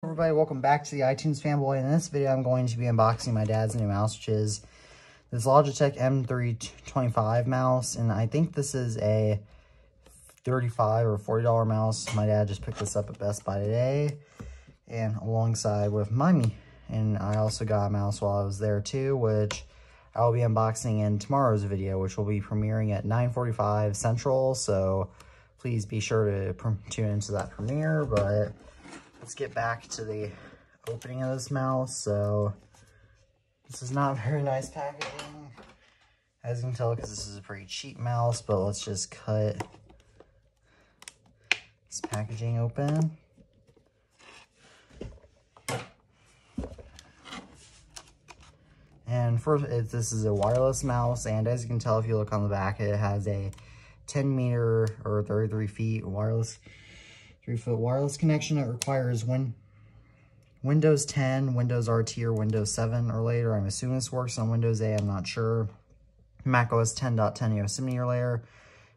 Everybody, welcome back to the iTunes Fanboy. In this video, I'm going to be unboxing my dad's new mouse, which is this Logitech M325 mouse, and I think this is a $35 or $40 mouse. My dad just picked this up at Best Buy today, and alongside with my and I also got a mouse while I was there too, which I'll be unboxing in tomorrow's video, which will be premiering at 9:45 Central. So please be sure to tune into that premiere. But let's get back to the opening of this mouse. So this is not very nice packaging, as you can tell, because this is a pretty cheap mouse. But let's just cut this packaging open. And first, this is a wireless mouse, and as you can tell if you look on the back, it has a 10 meter or 33 feet wireless, 3-foot wireless connection. It requires Windows 10, Windows RT, or Windows 7 or later. I'm assuming this works on Windows 8, I'm not sure. Mac OS 10.10 Yosemite or later.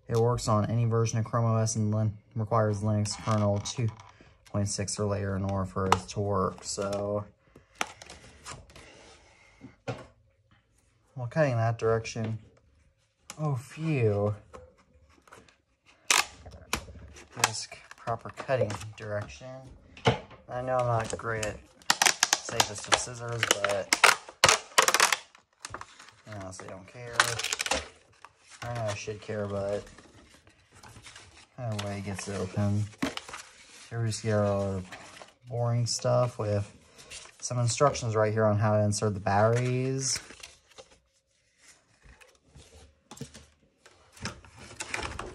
It works on any version of Chrome OS and requires Linux kernel 2.6 or later in order for it to work. So, well, cutting that direction. Oh, phew. This proper cutting direction. I know I'm not great at safest of scissors, but I honestly don't care. I know I should care, but either way it gets it open. Here we just get our boring stuff with some instructions right here on how to insert the batteries.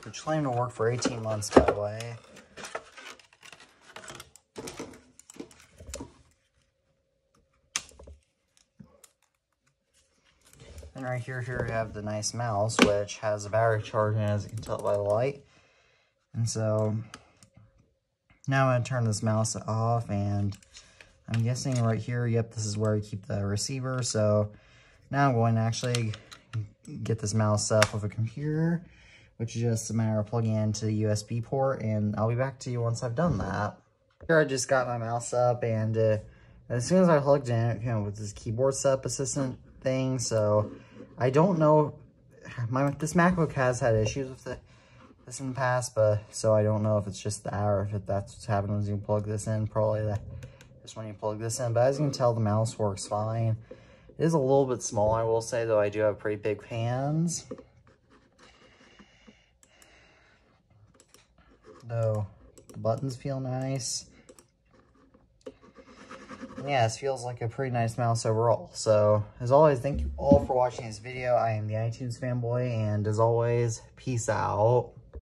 Which claim to work for 18 months, by the way. And right here we have the nice mouse, which has a battery charge in it, as you can tell by the light. And so now I'm going to turn this mouse off, and I'm guessing right here, yep, this is where you keep the receiver. So now I'm going to actually get this mouse up with a computer, which is just a matter of plugging it into the USB port, and I'll be back to you once I've done that. Here I just got my mouse up, and as soon as I plugged in, it came with this keyboard setup assistant thing. So I don't know, this MacBook has had issues with this in the past, but so I don't know if it's just that or if that's what's happening when you plug this in. Probably that just when you plug this in, but as you can tell, the mouse works fine. It is a little bit small, I will say, though I do have pretty big hands. Though the buttons feel nice. And yeah, this feels like a pretty nice mouse overall. So, as always, thank you all for watching this video. I am the iTunes Fanboy, and as always, peace out.